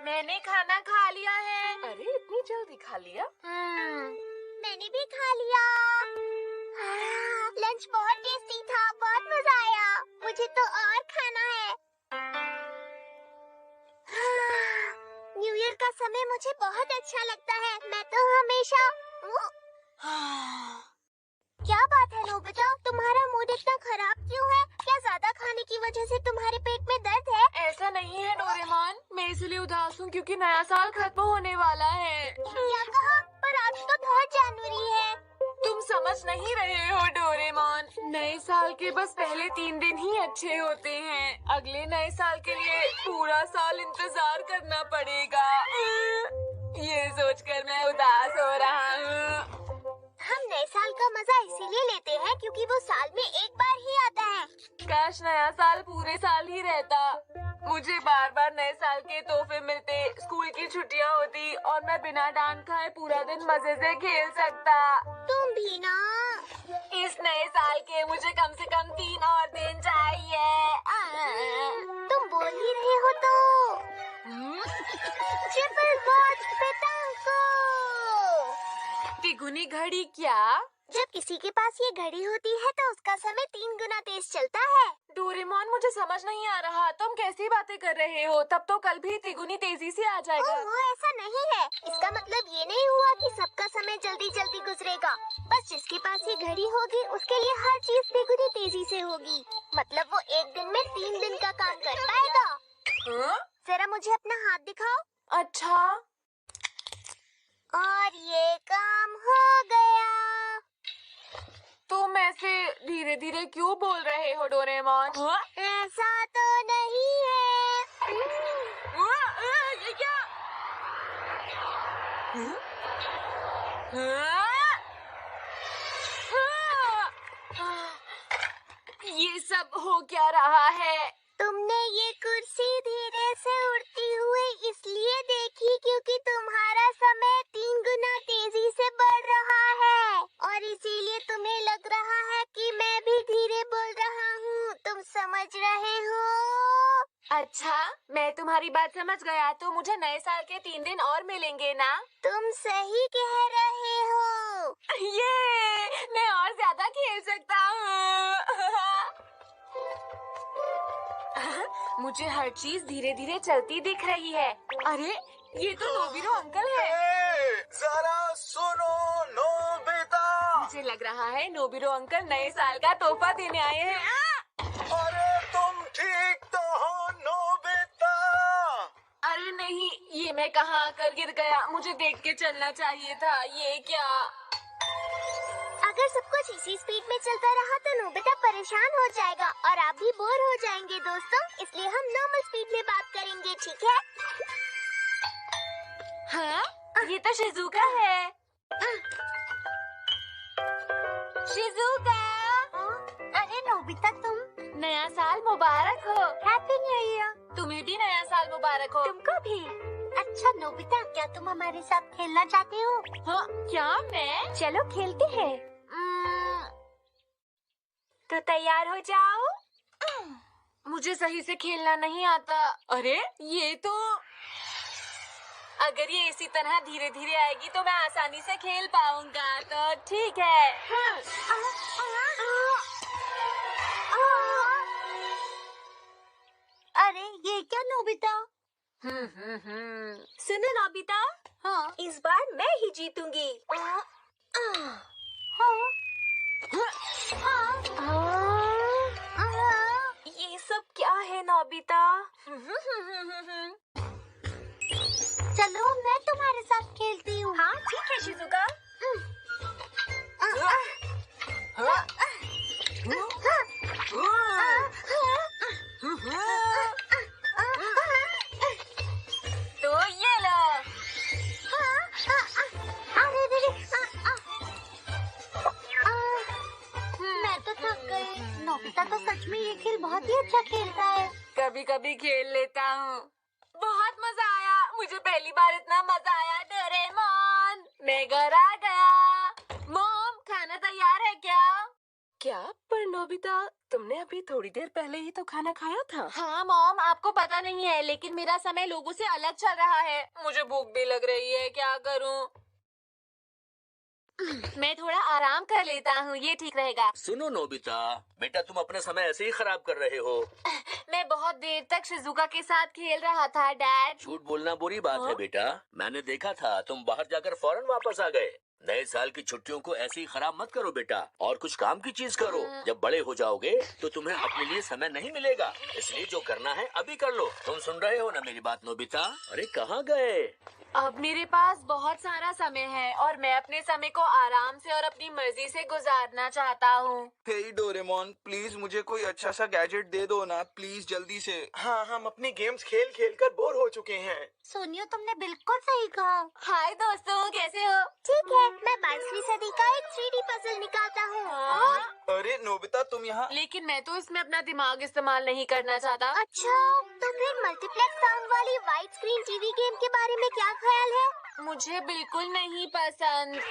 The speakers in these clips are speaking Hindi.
मैंने खाना खा लिया है। अरे इतनी जल्दी खा लिया? मैंने भी खा लिया। लंच बहुत टेस्टी था, बहुत मजा आया। मुझे तो और खाना है। न्यू ईयर का समय मुझे बहुत अच्छा लगता है। मैं तो हमेशा क्या बात है नोबिता, तुम्हारा मूड इतना खराब क्यों है? क्या ज्यादा खाने की वजह से तुम्हारे पेट में दर्द है? ऐसा नहीं है डोरेमोन, मैं इसलिए उदास हूँ क्योंकि नया साल खत्म होने वाला है। क्या कहा? पर आज तो 3 जनवरी है। तुम समझ नहीं रहे हो डोरेमोन, नए साल के बस पहले 3 दिन ही अच्छे होते हैं। अगले नए साल के लिए पूरा साल इंतजार करना पड़ेगा। ये सोचकर मैं उदास हो रहा हूँ। हम नए साल का मजा इसीलिए लेते हैं क्योंकि वो साल में एक बार ही आता है। काश नया साल पूरे साल ही रहता। मुझे बार बार नए साल के तोहफे मिलते, स्कूल की छुट्टियां होती और मैं बिना डांट खाए पूरा दिन मजे से खेल सकता। तुम भी ना। इस नए साल के मुझे कम से कम 3 और दिन चाहिए। तुम बोल ही रहे हो तो ट्रिपल वॉच पेटांको। तिगुनी घड़ी क्या? जब किसी के पास ये घड़ी होती है तो उसका समय 3 गुना तेज चलता है। डोरेमोन मुझे समझ नहीं आ रहा, तुम कैसी बातें कर रहे हो? तब तो कल भी तिगुनी तेजी से आ जाएगा। ओह, ऐसा नहीं है। इसका मतलब ये नहीं हुआ कि सबका समय जल्दी जल्दी गुजरेगा। बस जिसके पास ये घड़ी होगी उसके लिए हर चीज तिगुनी तेजी से होगी। मतलब वो एक दिन में 3 दिन का काम कर पाएगा। हाँ? जरा मुझे अपना हाथ दिखाओ। अच्छा, और ये काम हो गया। तुम ऐसे धीरे धीरे क्यों बोल रहे हो डोरेमोन? हाँ? ऐसा तो नहीं है। ये क्या? ये सब हो क्या रहा है? तुमने ये कुर्सी धीरे से उड़ती हुई इसलिए देखी क्योंकि तुम्हारा समय 3 गुना तेजी से बढ़ रहा है और इसीलिए तुम्हें लग रहा है कि मैं भी धीरे बोल रहा हूँ। तुम समझ रहे हो? अच्छा, मैं तुम्हारी बात समझ गया। तो मुझे नए साल के 3 दिन और मिलेंगे ना? तुम सही कह रहे हो। ये मैं और ज्यादा खेल सकता हूँ। मुझे हर चीज धीरे धीरे चलती दिख रही है। अरे ये तो नोबिरो अंकल है। जरा सुनो नोबिता। मुझे लग रहा है नोबिरो अंकल नए साल का तोहफा देने आए हैं। अरे तुम ठीक तो हो नोबिता? अरे नहीं, ये मैं कहाँ आकर गिर गया? मुझे देख के चलना चाहिए था। ये क्या? अगर सब कुछ इसी स्पीड में चलता रहा तो नोबिता परेशान हो जाएगा और आप भी बोर हो जाएंगे दोस्तों। इसलिए हम नॉर्मल स्पीड में बात करेंगे, ठीक है? हाँ? ये तो शिजुका है। शिजुका! अरे नोबिता, तुम नया साल मुबारक हो। Happy new year. तुम्हें भी नया साल मुबारक हो। तुमको भी। अच्छा नोबिता, क्या तुम हमारे साथ खेलना चाहते हो? हाँ, क्या मैं? चलो खेलते हैं। तो तैयार हो जाओ। मुझे सही से खेलना नहीं आता। अरे ये तो, अगर ये इसी तरह धीरे धीरे आएगी तो मैं आसानी से खेल पाऊंगा। तो ठीक है। अरे ये क्या नोबिता? सुनो नोबिता, हाँ? इस बार मैं ही जीतूंगी। ये सब क्या है नोबिता? चलो मैं तुम्हारे साथ खेलती हूँ। हाँ ठीक है शिजुका। तो ये लो। अरे मैं तो थक गई। नोबिता तो सच में ये खेल बहुत ही अच्छा खेलता है। कभी कभी खेल लेता हूँ। बहुत मजा आया। मुझे पहली बार इतना मजा आया डोरेमोन। मैं घर आ गया। मॉम, खाना तैयार है क्या? क्या? पर नोबिता तुमने अभी थोड़ी देर पहले ही तो खाना खाया था। हाँ मॉम, आपको पता नहीं है लेकिन मेरा समय लोगों से अलग चल रहा है। मुझे भूख भी लग रही है, क्या करूं? मैं थोड़ा आराम कर लेता हूँ, ये ठीक रहेगा। सुनो नोबिता, बेटा तुम अपना समय ऐसे ही खराब कर रहे हो। मैं बहुत देर तक शिजुका के साथ खेल रहा था डैड। झूठ बोलना बुरी बात है हाँ? बेटा। मैंने देखा था तुम बाहर जाकर फौरन वापस आ गए। नए साल की छुट्टियों को ऐसे ही खराब मत करो बेटा, और कुछ काम की चीज करो। जब बड़े हो जाओगे तो तुम्हें अपने लिए समय नहीं मिलेगा, इसलिए जो करना है अभी कर लो। तुम सुन रहे हो ना मेरी बात नोबिता? अरे कहाँ गए? अब मेरे पास बहुत सारा समय है और मैं अपने समय को आराम से और अपनी मर्जी से गुजारना चाहता हूँ। हे डोरेमोन, प्लीज मुझे कोई अच्छा सा गैजेट दे दो ना, प्लीज जल्दी से। हाँ, हम अपनी गेम्स खेल खेल कर बोर हो चुके हैं। सोनियो, तुमने बिल्कुल सही कहा। हाय दोस्तों, कैसे हो? ठीक है, मैं 22वीं सदी का एक 3D पजल निकालता हूँ। हाँ? अरे नोबिता, तुम यहाँ। लेकिन मैं तो इसमें अपना दिमाग इस्तेमाल नहीं करना चाहता। अच्छा, तो फिर मल्टीप्लेक्स साउंड वाली वाइड स्क्रीन टीवी गेम के बारे में क्या ख्याल है? मुझे बिल्कुल नहीं पसंद।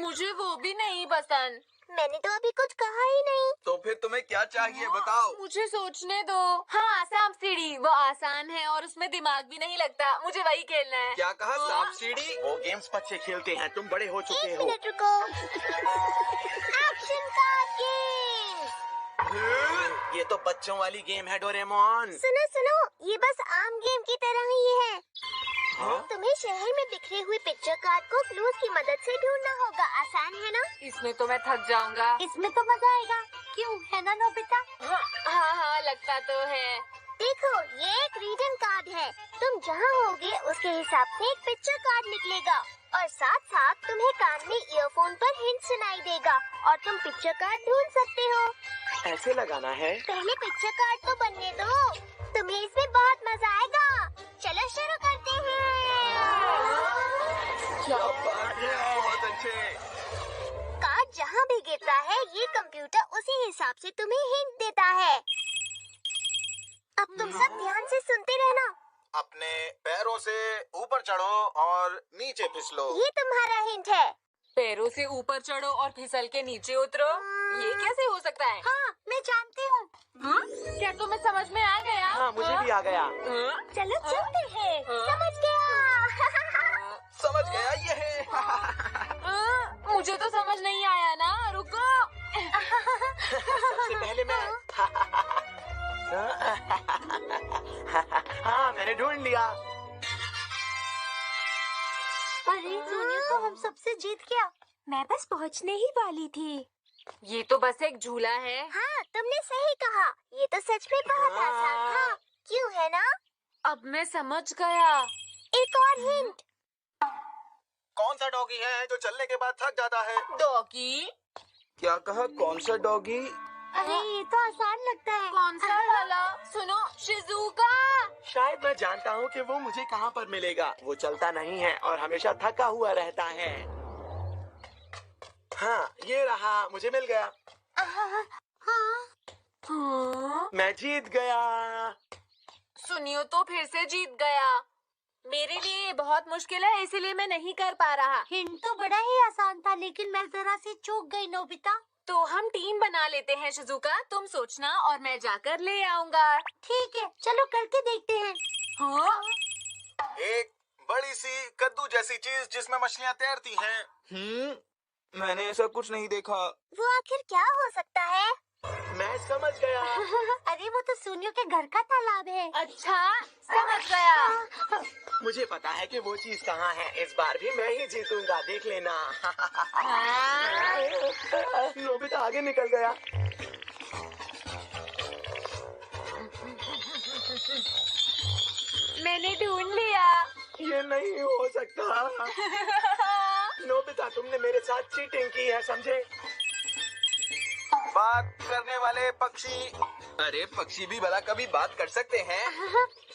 मुझे वो भी नहीं पसंद। मैंने तो अभी कुछ कहा ही नहीं। तो फिर तुम्हें क्या चाहिए बताओ। मुझे सोचने दो। हाँ, सांप सीढ़ी, वो आसान है और उसमें दिमाग भी नहीं लगता। मुझे वही खेलना है। क्या कहा? सांप सीढ़ी? वो गेम्स बच्चे खेलते हैं, तुम बड़े हो चुके एक हो। मिनट रुको। Action card game. ये तो बच्चों वाली गेम है डोरेमोन। सुनो सुनो, ये बस आम गेम की तरह ही है। हाँ? तुम्हें शहर में बिखरे हुए पिक्चर कार्ड को क्लूज की मदद से ढूंढना होगा। आसान है ना? इसमें तो मैं थक जाऊंगा। इसमें तो मजा आएगा, क्यों है ना नोबिता? हाँ हाँ हाँ, लगता तो है। देखो, ये एक रीजन कार्ड है। तुम जहाँ होगे उसके हिसाब से एक पिक्चर कार्ड निकलेगा और साथ साथ तुम्हें कान में ईयरफोन पर हिंट सुनाई देगा और तुम पिक्चर कार्ड ढूंढ सकते हो। ऐसे लगाना है। पहले पिक्चर कार्ड तो बनने दो, तुम्हें इसमें बहुत मजा आएगा। चलो शुरू करते हैं। क्या बात है, बहुत अच्छे। कार्ड जहाँ भी गिरता है ये कंप्यूटर उसी हिसाब से तुम्हें हिंट देता है। अब तुम सब ध्यान से सुनते रहना। अपने पैरों से ऊपर चढ़ो और नीचे फिसलो। ये तुम्हारा हिंट है। पैरों से ऊपर चढ़ो और फिसल के नीचे उतरो। ये कैसे हो सकता है? हाँ, मैं जानती हूँ। हाँ? क्या तुम्हें समझ में आ गया? हाँ, मुझे भी आ गया। हाँ? चलो चलते हैं। हाँ? समझ गया। समझ गया ये है। हाँ? मुझे तो समझ नहीं आया ना, रुको। सबसे पहले मैं। हाँ, मैंने ढूंढ लिया। अरे सोनिया तो हम सबसे जीत गया। मैं बस पहुंचने ही वाली थी। ये तो बस एक झूला है। हाँ, तुमने सही कहा। ये तो सच में बहुत आसान था, क्यों है ना? अब मैं समझ गया। एक और हिंट। कौन सा डॉगी है जो चलने के बाद थक जाता है? डॉगी? क्या कहा? कौन सा डॉगी? अरे ये तो आसान लगता है। कौन सा वाला? सुनो, शिजुका। शायद मैं जानता हूँ कि वो मुझे कहाँ पर मिलेगा। वो चलता नहीं है और हमेशा थका हुआ रहता है। हाँ, ये रहा, मुझे मिल गया। हाँ, हाँ? मैं जीत गया। सुनियो तो फिर से जीत गया। मेरे लिए ये बहुत मुश्किल है, इसीलिए मैं नहीं कर पा रहा। हिंट तो बड़ा ही आसान था लेकिन मैं जरा सी चूक गई नोबिता। तो हम टीम बना लेते हैं शिजुका, तुम सोचना और मैं जाकर ले आऊंगा। ठीक है, चलो करके देखते हैं। हाँ? एक बड़ी सी कद्दू जैसी चीज जिसमें मछलियाँ तैरती हैं। मैंने ऐसा कुछ नहीं देखा। वो आखिर क्या हो सकता है? मैं समझ गया। अरे वो तो सोनियो के घर का तालाब है। अच्छा, समझ गया। मुझे पता है कि वो चीज कहाँ है। इस बार भी मैं ही जीतूंगा, देख लेना। नोबिता आगे निकल गया। मैंने ढूंढ लिया। ये नहीं हो सकता। नोबिता, तुमने मेरे साथ चीटिंग की है, समझे? बात करने वाले पक्षी। अरे पक्षी भी भला कभी बात कर सकते हैं?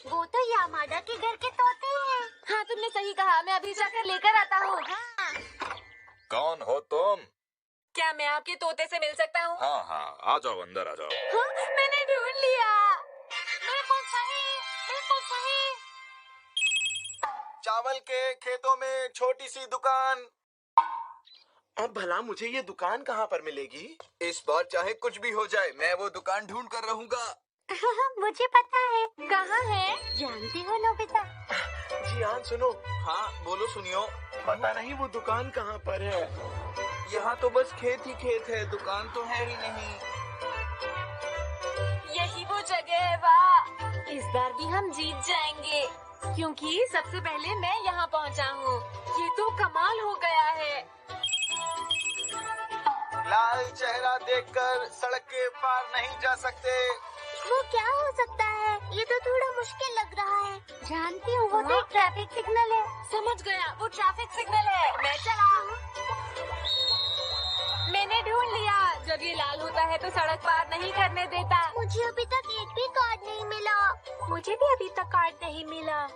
वो तो यामाडा के घर के तोते हैं। हाँ, तुमने सही कहा। मैं अभी जाकर लेकर आता हूँ। कौन हो तुम? क्या मैं आपके तोते से मिल सकता हूँ? हाँ हाँ, आ जाओ, अंदर आ जाओ। हाँ, मैंने ढूंढ लिया। बिल्कुल सही, बिल्कुल सही। चावल के खेतों में छोटी सी दुकान। अब भला मुझे ये दुकान कहाँ पर मिलेगी? इस बार चाहे कुछ भी हो जाए, मैं वो दुकान ढूंढ कर रहूंगा। मुझे पता है। कहाँ है? जानती हो नोबिता? जियान सुनो, हाँ बोलो सुनियो। पता नहीं वो दुकान कहाँ पर है। यहाँ तो बस खेत ही खेत है, दुकान तो है ही नहीं। यही वो जगह है। वाह, इस बार भी हम जीत जाएंगे क्योंकि सबसे पहले मैं यहाँ पहुँचा हूँ। ये तो कमाल हो गया है। लाल चेहरा देखकर सड़क के पार नहीं जा सकते। वो क्या हो सकता है? ये तो थोड़ा मुश्किल लग रहा है। जानती हूँ, वो तो एक ट्रैफिक सिग्नल है। समझ गया, वो ट्रैफिक सिग्नल है। मैं चला। मैंने ढूंढ लिया। जब ये लाल होता है तो सड़क पार नहीं करने देता। मुझे अभी तक एक भी कार्ड नहीं मिला। मुझे भी अभी तक कार्ड नहीं मिला।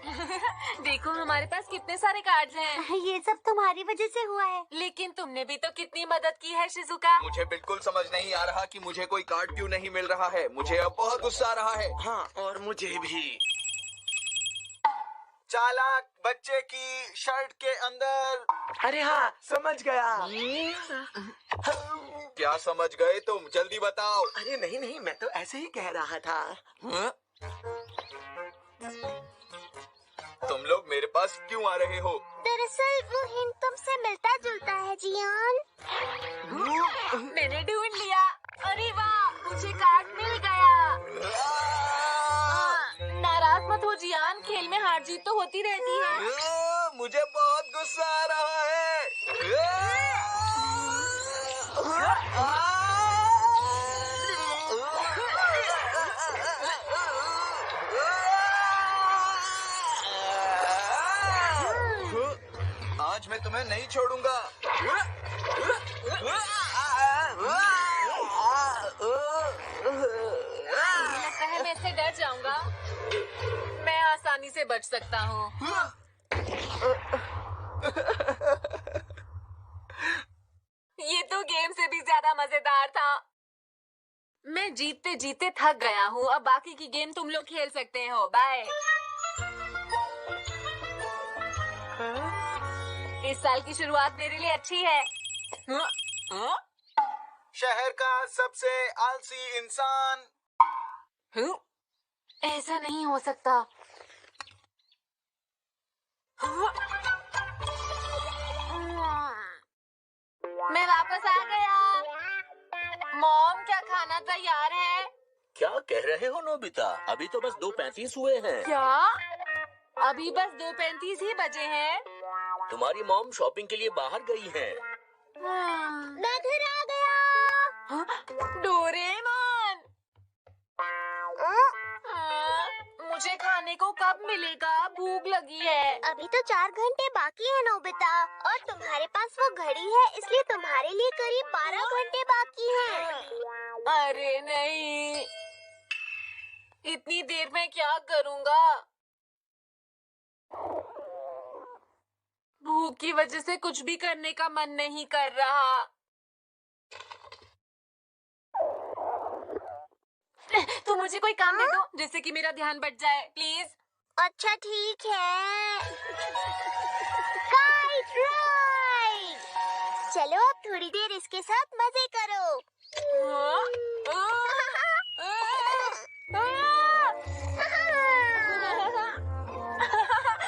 देखो हमारे पास कितने सारे कार्ड्स हैं। ये सब तुम्हारी वजह से हुआ है। लेकिन तुमने भी तो कितनी मदद की है शिजुका। मुझे बिल्कुल समझ नहीं आ रहा कि मुझे कोई कार्ड क्यों नहीं मिल रहा है। मुझे अब बहुत गुस्सा आ रहा है। हाँ, और मुझे भी। चालाक बच्चे की शर्ट के अंदर। अरे हाँ, समझ गया। क्या समझ गए तुम? जल्दी बताओ। अरे नहीं नहीं, मैं तो ऐसे ही कह रहा था। हाँ? तुम लोग मेरे पास क्यों आ रहे हो? दरअसल वो हिंट तुमसे मिलता जुलता है जियान। मैंने ढूंढ लिया। अरे वाह, मुझे कार्ड मिल गया। नाराज मत हो जियान, खेल में हार जीत तो होती रहती है। मुझे बहुत गुस्सा आ रहा है। आज मैं तुम्हें नहीं छोड़ूंगा। मुझे लगता है मैं इससे डर जाऊंगा। मैं आसानी से बच सकता हूँ। ये तो गेम से भी ज्यादा मजेदार था। मैं जीतते जीतते थक गया हूँ। अब बाकी की गेम तुम लोग खेल सकते हो। बाय। इस साल की शुरुआत मेरे लिए अच्छी है। शहर का सबसे आलसी इंसान। ऐसा नहीं हो सकता। मैं वापस आ गया। मॉम, क्या खाना तैयार है? क्या कह रहे हो नोबिता? अभी तो बस 2:35 हुए हैं। क्या? अभी बस 2:35 ही बजे हैं। तुम्हारी मॉम शॉपिंग के लिए बाहर गई हैं। मैं घर आ गया। डोरेमोन, मुझे खाने को कब मिलेगा? भूख लगी है। अभी तो 4 घंटे बाकी है नोबिता, और तुम्हारे पास वो घड़ी है, इसलिए तुम्हारे लिए करीब 12 घंटे बाकी हैं। अरे नहीं, इतनी देर में क्या करूँगा? भूख की वजह से कुछ भी करने का मन नहीं कर रहा। तो मुझे कोई काम दे दो जिससे कि मेरा ध्यान बट जाए, प्लीज। अच्छा ठीक है। Kite ride. चलो अब थोड़ी देर इसके साथ मजे करो।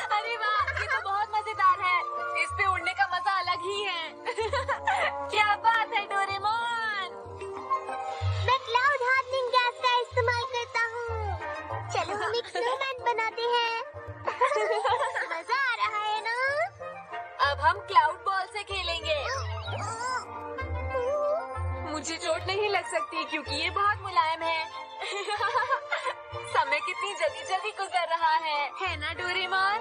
अरे वाह, ये तो बहुत मजेदार है। इस पे उड़ने का मजा अलग ही है। क्या बात है डोरेमोन। मैं क्लाउड हार्डनिंग गैस का इस्तेमाल करता हूँ। चलो हम एक स्नोमैन बनाते हैं। मजा आ रहा है ना? अब हम क्लाउड बॉल से खेलेंगे। मुझे चोट नहीं लग सकती क्योंकि ये बहुत मुलायम है। समय कितनी जल्दी जल्दी गुजर रहा है ना डोरेमोन?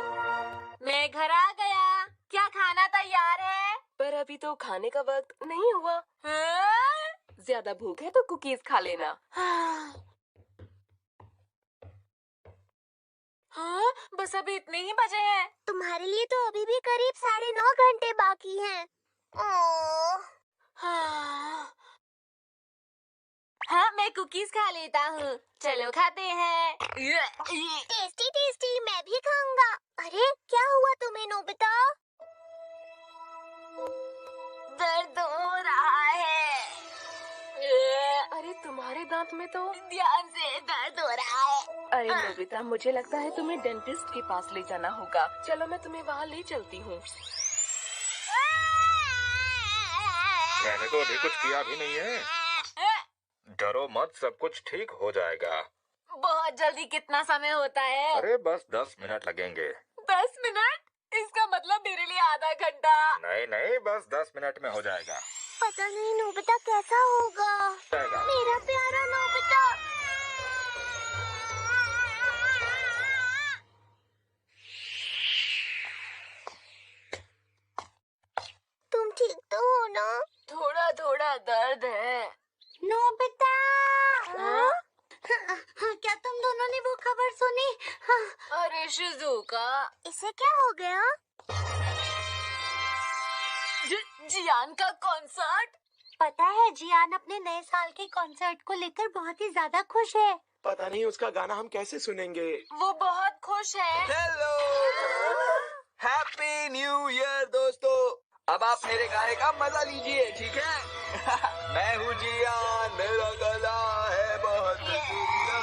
मैं घर आ गया। क्या खाना तैयार है? पर अभी तो खाने का वक्त नहीं हुआ। हाँ? ज्यादा भूख है तो कुकीज खा लेना। हाँ, बस अभी इतने ही बजे हैं। तुम्हारे लिए तो अभी भी करीब 9.5 घंटे बाकी हैं। ओह, हाँ, हाँ, मैं कुकीज खा लेता हूँ। चलो खाते हैं। टेस्टी टेस्टी, मैं भी खाऊंगा। अरे क्या हुआ तुम्हें नोबिता? दर्द दांत में तो। ध्यान से, दर्द हो रहा है। अरे नोबिता, मुझे लगता है तुम्हें डेंटिस्ट के पास ले जाना होगा। चलो मैं तुम्हें वहाँ ले चलती हूँ। मैंने तो अभी कुछ किया भी नहीं है। डरो मत, सब कुछ ठीक हो जाएगा। बहुत जल्दी कितना समय होता है? अरे बस 10 मिनट लगेंगे। 10 मिनट? इसका मतलब मेरे लिए आधा घंटा। नहीं नहीं, बस 10 मिनट में हो जाएगा। पता नहीं नोबिता कैसा होगा। मेरा प्यारा नोबिता। तुम ठीक तो हो ना? थोड़ा थोड़ा दर्द है। नोबिता। क्या तुम दोनों ने वो खबर सुनी? अरे शिजुका, इसे क्या हो गया? जियान का कॉन्सर्ट। पता है जियान अपने नए साल के कॉन्सर्ट को लेकर बहुत ही ज्यादा खुश है। पता नहीं उसका गाना हम कैसे सुनेंगे। वो बहुत खुश है। हेलो, हैप्पी न्यू ईयर दोस्तों। अब आप मेरे गाने का मजा लीजिए, ठीक है? मैं हूँ जियान, मेरा गला है बहुत सुरीला।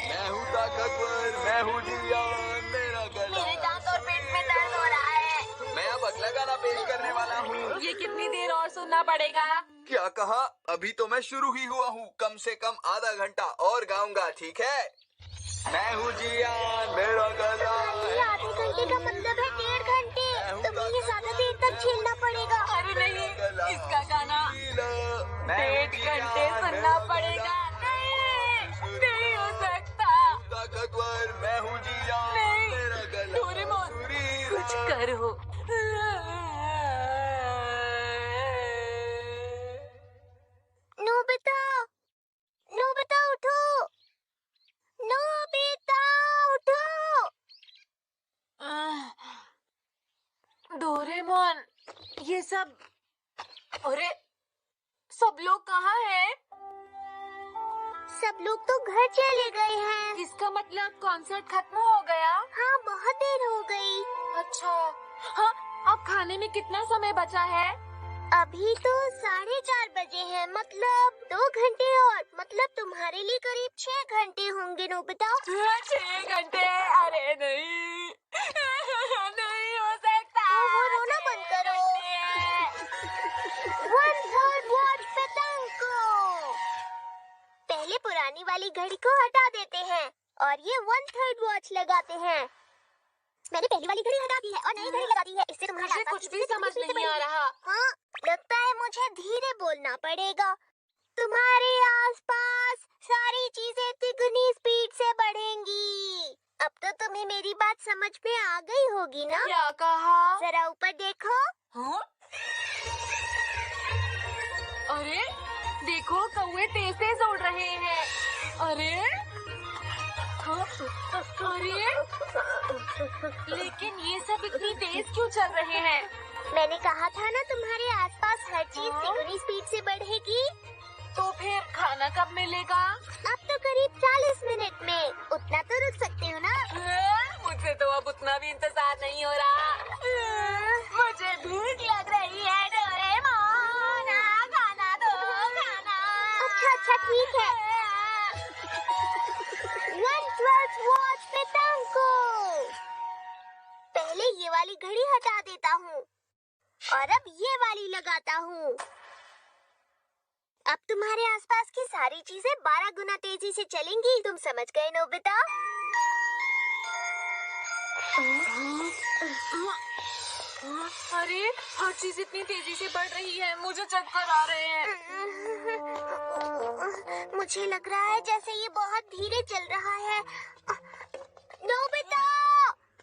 मैं हूँ ताकतवर, मैं हूँ जियान, मेरा गला। मेरे दांत और पेट में दर्द हो रहा है। मैं अब अगला गाना पेश करने वाला हूँ। ये कितनी देर और सुनना पड़ेगा? क्या कहा? अभी तो मैं शुरू ही हुआ हूँ। कम से कम आधा घंटा और गाऊंगा, ठीक है? मैं हूँ जियान, मेरा गला ये आधे घंटे का मतलब है 1.5 घंटे। तुम्हें ये ज्यादा देर तक झेलना पड़ेगा। अरे नहीं, इसका गाना 1.5 घंटे सुनना पड़ेगा। नहीं, नहीं हो सकता। ताकतवर, मैं हूँ जियान, नहीं, मेरा गला डोरेमोन, सुरीला। कुछ करो। नोबिता, नोबिता उठो। नोबिता उठो। डोरेमोन, ये सब, अरे सब लोग कहाँ हैं? सब लोग तो घर चले गए हैं। इसका मतलब कॉन्सर्ट खत्म हो गया? हाँ, बहुत देर हो गई। अच्छा, हाँ, अब खाने में कितना समय बचा है? अभी तो 4:30 बजे हैं, मतलब 2 घंटे और। मतलब तुम्हारे लिए करीब 6 घंटे होंगे नोबिता। 6 घंटे? अरे नहीं, नहीं हो सकता। ओहो, रोना बंद करो। 1/3 वॉच पेतांको। पहले पुरानी वाली घड़ी को हटा देते हैं और ये 1/3 वॉच लगाते हैं। मैंने पहली वाली घड़ी हटा दी है और नई घड़ी लगा दी है। इससे तुम्हारे मुझे आसपास कुछ की भी चीजें समझ तेजी से नहीं आ बढ़ेंगी। रहा। हाँ, लगता है मुझे धीरे बोलना पड़ेगा। तुम्हारे आसपास सारी चीजें तिगुनी स्पीड से बढ़ेंगी। अब तो तुम्हें मेरी बात समझ में आ गई होगी ना? क्या कहा? जरा ऊपर देखो। हाँ? अरे देखो, कौवे तेज तेज उड़ रहे हैं। अरे हाँ? अरे लेकिन ये सब इतनी तेज क्यों चल रहे हैं? मैंने कहा था ना तुम्हारे आसपास हर चीज तिगुनी स्पीड से बढ़ेगी। तो फिर खाना कब मिलेगा? अब तो करीब 40 मिनट में। उतना तो रुक सकते हो ना? मुझसे तो अब उतना भी इंतजार नहीं हो रहा। मुझे भूख लग रही है डोरेमोन, खाना दो, खाना। अच्छा ठीक है। 1/12 वॉच पेतांको। पहले ये वाली घड़ी हटा देता हूँ और अब ये वाली लगाता हूँ। अब तुम्हारे आसपास की सारी चीजें 12 गुना तेजी से चलेंगी। तुम समझ गए नोबिता? अरे हर चीज इतनी तेजी से बढ़ रही है, मुझे चक्कर आ रहे हैं। मुझे लग रहा है जैसे ये बहुत धीरे चल रहा है। नोबिता,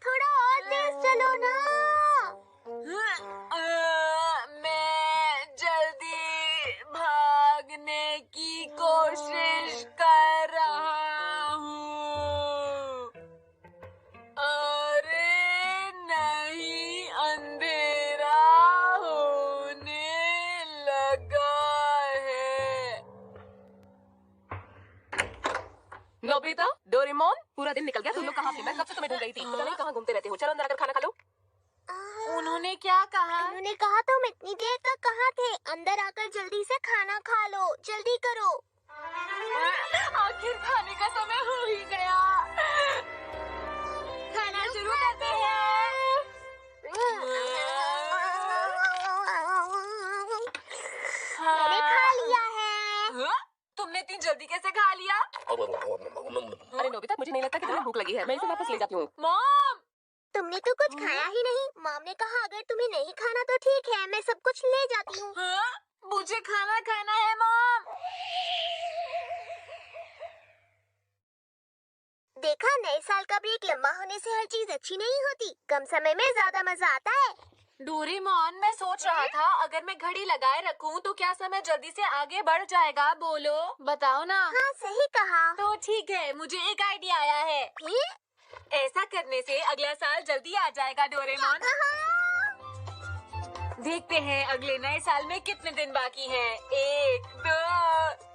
थोड़ा और तेज चलो ना। मैं जल्दी भागने की कोशिश कर रहा हूँ। अरे नहीं, अंधेरा होने लगा है। नोबिता, डोरेमोन, पूरा दिन निकल गया। तुम लोग कहाँ थे? मैं कब से तुम्हें ढूंढ रही थी। पता नहीं कहाँ घूमते रहते हो। चलो अंदर आकर खाना खा लो। उन्होंने क्या कहा? उन्होंने कहा तुम इतनी देर तक कहाँ थे? अंदर आकर जल्दी से खाना खा लो। जल्दी करो। आखिर खाने का समय हो ही गया। खाना शुरू करते हैं। मैंने खा लिया है। हाँ? तुमने इतनी जल्दी कैसे खा लिया? अरे नोबिता, मुझे नहीं लगता कि तुम्हें भूख लगी है। मैं इसे वापस ले जाती हूँ। मॉम, तुमने तो कुछ खाया ही नहीं। मॉम ने कहा अगर तुम्हें नहीं खाना तो ठीक है, मैं सब कुछ ले जाती हूँ। हाँ? मुझे खाना खाना है मॉम। देखा, नए साल का ब्रेक लंबा होने से हर चीज अच्छी नहीं होती। कम समय में ज्यादा मजा आता है। डोरेमोन, मैं सोच रहा था अगर मैं घड़ी लगाए रखूं तो क्या समय जल्दी से आगे बढ़ जाएगा? बोलो, बताओ ना। हाँ, सही कहा। तो ठीक है, मुझे एक आइडिया आया है। ऐसा करने से अगला साल जल्दी आ जाएगा डोरेमोन। देखते हैं अगले नए साल में कितने दिन बाकी हैं। 1, 2,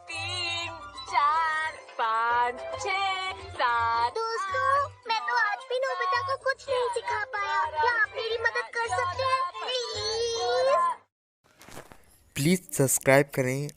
3, 4, 5, 6, 7। दोस्तों, मैं तो आज भी नोबिता को कुछ नहीं सिखा पाया। क्या आप मेरी मदद कर सकते हैं प्लीज? प्लीज़ सब्सक्राइब करें